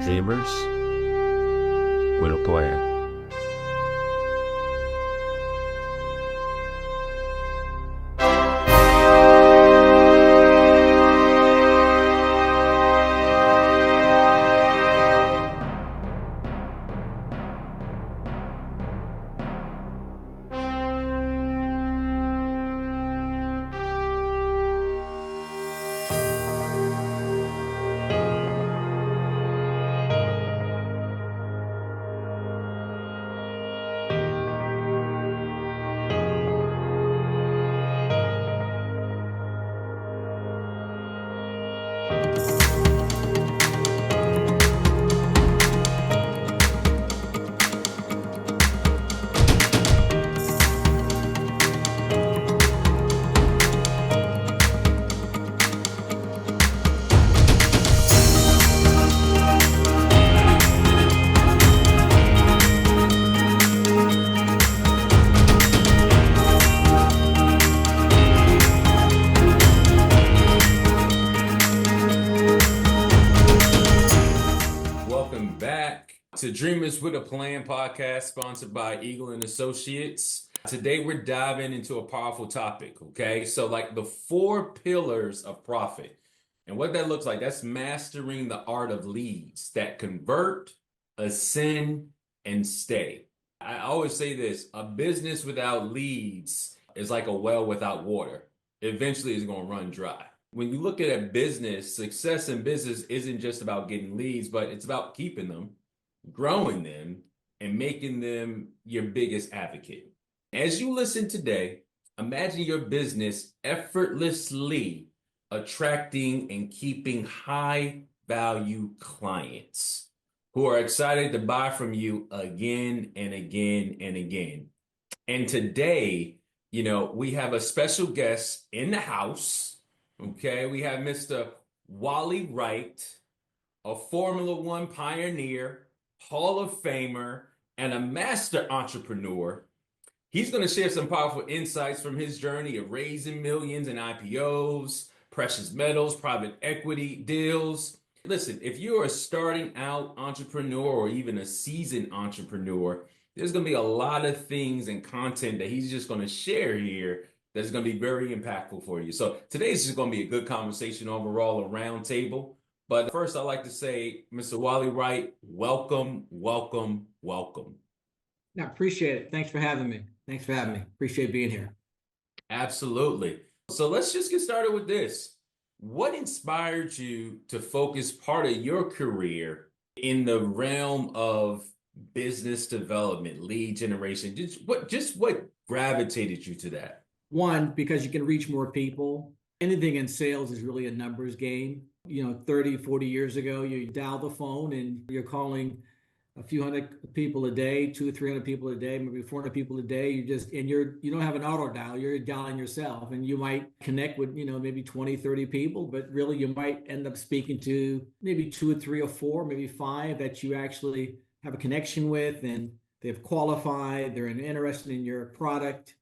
dreamers with a plan. To Dreamers with a Plan podcast sponsored by Eagle and Associates. Today we're diving into a powerful topic, okay? So like the 4 pillars of profit. And what that looks like, that's mastering the art of leads that convert, ascend, and stay. I always say this, a business without leads is like a well without water. Eventually it's going to run dry. When you look at a business, success in business isn't just about getting leads, but it's about keeping them, growing them, and making them your biggest advocate. As you listen today, imagine your business effortlessly attracting and keeping high value clients who are excited to buy from you again and again and again. And today, we have a special guest in the house. Okay, we have Mr. Wally Wright, a Formula One pioneer, Hall of Famer, and a master entrepreneur. He's going to share some powerful insights from his journey of raising millions in IPOs, precious metals, private equity deals. Listen, if you're a starting out entrepreneur or even a seasoned entrepreneur, there's going to be a lot of things and content that he's just going to share here that's going to be very impactful for you. So today's just going to be a good conversation overall, a round table. But first, I'd like to say, Mr. Wally Wright, welcome, welcome, welcome. I appreciate it. Thanks for having me. Appreciate being here. Absolutely. So let's just get started with this. What inspired you to focus part of your career in the realm of business development, lead generation? What gravitated you to that? One, because you can reach more people. Anything in sales is really a numbers game. 30, 40 years ago, you dial the phone and you're calling a few hundred people a day, 200 or 300 people a day, maybe 400 people a day. You don't have an auto dial, you're dialing yourself, and you might connect with, maybe 20, 30 people, but really you might end up speaking to maybe 2 or 3 or 4, maybe 5 that you actually have a connection with, and they've qualified, they're interested in your product,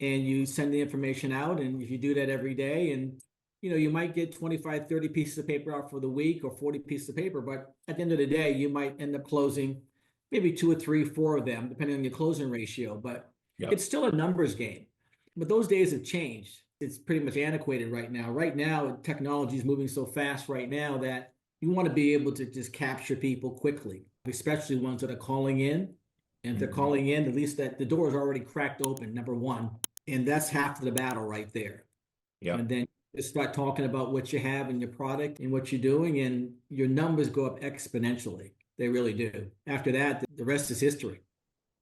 and you send the information out. And if you do that every day, and you might get 25, 30 pieces of paper out for the week or 40 pieces of paper, but at the end of the day, you might end up closing maybe 2 or 3, 4 of them, depending on your closing ratio. But It's still a numbers game. But those days have changed. It's pretty much antiquated right now. Right now, technology is moving so fast right now that you want to be able to just capture people quickly, especially ones that are calling in. And if they're calling in, at least that the door is already cracked open, number one. And that's half of the battle right there. And then just start talking about what you have in your product and what you're doing, and your numbers go up exponentially. They really do. After that, the rest is history.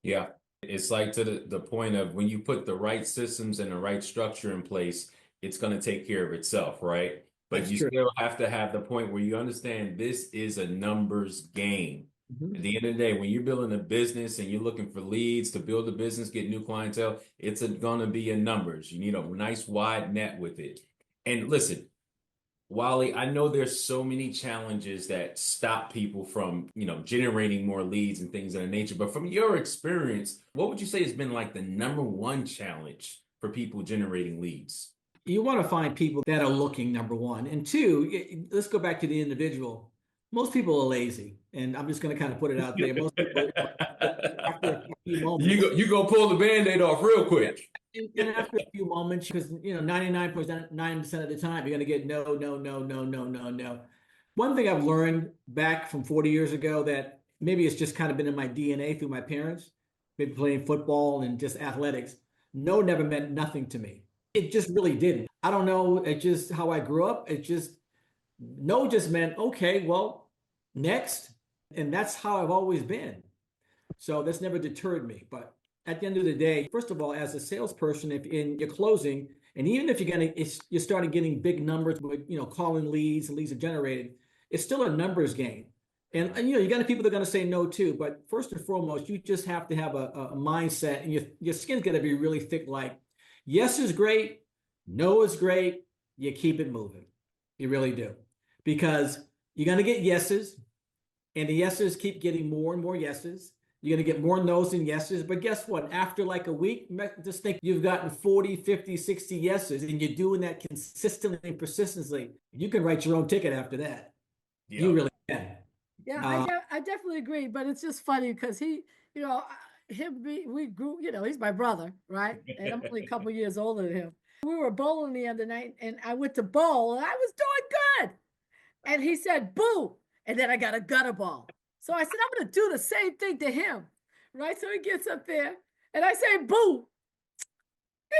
Yeah. It's like to the point of when you put the right systems and the right structure in place, it's going to take care of itself, right? But That's true. Still have to have the point where you understand this is a numbers game. At the end of the day, when you're building a business and you're looking for leads to build a business, get new clientele, it's going to be in numbers. You need a nice wide net with it. And listen, Wally, I know there's so many challenges that stop people from, generating more leads and things of that nature. But from your experience, what would you say has been like the number one challenge for people generating leads? You want to find people that are looking, number one. And two, let's go back to the individual. Most people are lazy, and I'm just going to kind of put it out there. Most people, after a few moments, You go pull the Band-Aid off real quick. and after a few moments, because 99.9% of the time, you're going to get no, no, no, no, no, no, no. One thing I've learned back from 40 years ago that maybe it's just kind of been in my DNA through my parents, maybe playing football and just athletics. No never meant nothing to me. It just really didn't. I don't know. It's just how I grew up. It just no just meant, okay, well, next. And that's how I've always been. So that's never deterred me. But at the end of the day, first of all, as a salesperson, if in your closing, and even if you're starting getting big numbers with, calling leads and leads are generated, it's still a numbers game. And you got people that are going to say no too. But first and foremost, you just have to have a mindset, and your skin's got to be really thick. Like, yes is great, no is great. You keep it moving. You really do, because you're going to get yeses, and the yeses keep getting more and more yeses. You're going to get more no's than yeses. But guess what? After like a week, just think you've gotten 40, 50, 60 yeses, and you're doing that consistently and persistently. You can write your own ticket after that. Yep. You really can. Yeah, I definitely agree. But it's just funny because we grew, he's my brother, right? And I'm only a couple years older than him. We were bowling the other night, and I went to bowl, and I was doing good. And he said, boo. And then I got a gutter ball. So I said, I'm going to do the same thing to him, right? So he gets up there, and I say, boo. He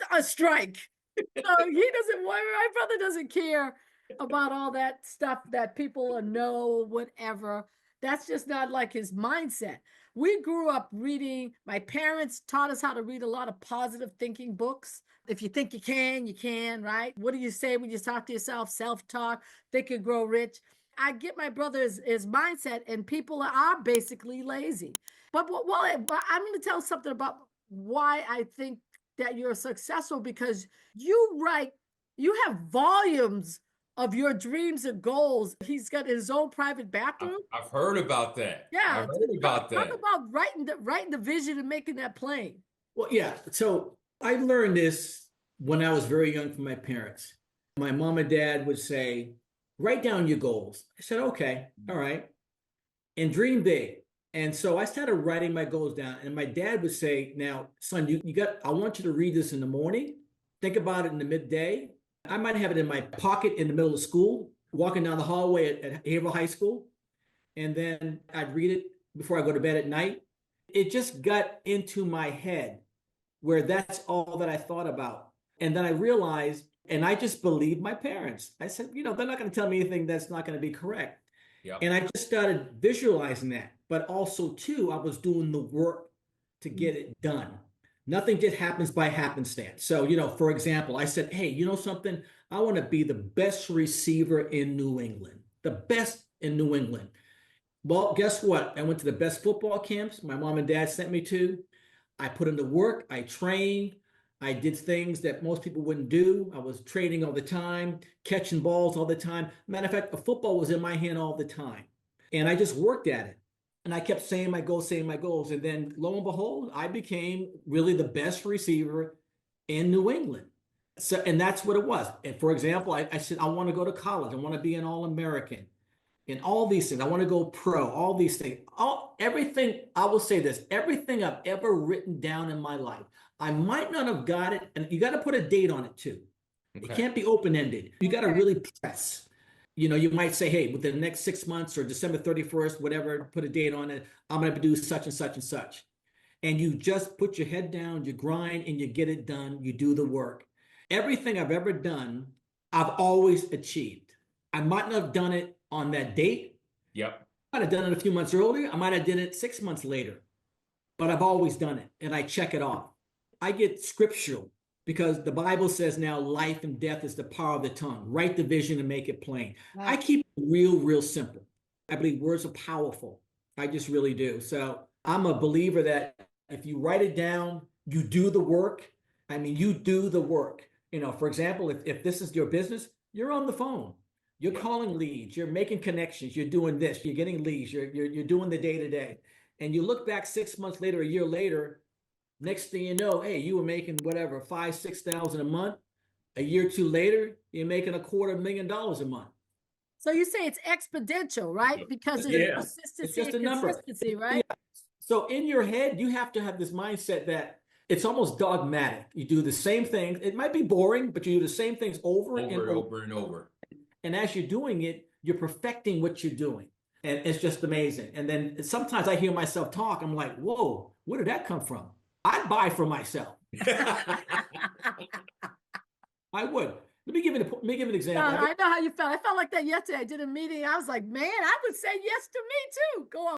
got a strike. So he doesn't, my brother doesn't care about all that stuff that people know, whatever. That's just not like his mindset. We grew up reading, my parents taught us how to read a lot of positive thinking books. If you think you can, right? What do you say when you talk to yourself? Self-talk, Think and Grow Rich. I get my brother's mindset, and people are basically lazy. But I'm going to tell something about why I think that you're successful, because you have volumes of your dreams and goals. He's got his own private bathroom. I've heard about that. Yeah, I've heard about that. Talk about writing the vision and making that plain. Well, yeah. So I learned this when I was very young from my parents. My mom and dad would say, write down your goals. I said, okay, all right. And dream big. And so I started writing my goals down. And my dad would say, now, son, I want you to read this in the morning. Think about it in the midday. I might have it in my pocket in the middle of school, walking down the hallway at Haverhill High School. And then I'd read it before I go to bed at night. It just got into my head where that's all that I thought about. And then I realized, and I just believed my parents. I said, they're not going to tell me anything that's not going to be correct. Yep. And I just started visualizing that. But also, too, I was doing the work to get it done. Nothing just happens by happenstance. So, for example, I said, hey, something? I want to be the best receiver in New England, the best in New England. Well, guess what? I went to the best football camps my mom and dad sent me to. I put in the work. I trained. I did things that most people wouldn't do. I was training all the time, catching balls all the time. Matter of fact, the football was in my hand all the time. And I just worked at it. And I kept saying my goals. And then lo and behold, I became really the best receiver in New England. So, and that's what it was. And for example, I said, I want to go to college. I want to be an All-American and all these things. I want to go pro, all these things, everything. I will say this, everything I've ever written down in my life, I might not have got it. And you got to put a date on it too. Okay. It can't be open-ended. You got to really press. You might say, hey, within the next 6 months or December 31st, whatever, put a date on it. I'm going to do such and such and such. And you just put your head down, you grind, and you get it done. You do the work. Everything I've ever done, I've always achieved. I might not have done it on that date. Yep. I might have done it a few months earlier. I might have done it 6 months later. But I've always done it, and I check it off. I get scriptural. Because the Bible says now life and death is the power of the tongue. Write the vision and make it plain. Wow. I keep it real simple. I believe words are powerful. I just really do. So I'm a believer that if you write it down, you do the work. I mean, you do the work. For example, if this is your business, you're on the phone. You're calling leads. You're making connections. You're doing this. You're getting leads. You're doing the day-to-day. And you look back 6 months later, a year later, next thing you know, hey, you were making whatever, $5,000, $6,000 a month. A year or two later, you're making $250,000 a month. So you say it's exponential, right? Because it's Yeah. consistency It's just and a number. consistency, right? So in your head, you have to have this mindset that it's almost dogmatic. You do the same thing. It might be boring, but you do the same things over and over. Over and over. And as you're doing it, you're perfecting what you're doing. And it's just amazing. And then sometimes I hear myself talk. I'm like, whoa, where did that come from? I'd buy for myself. I would. Let me give you an example. I know how you felt. I felt like that yesterday. I did a meeting. I was like, man, I would say yes to me too. Go on.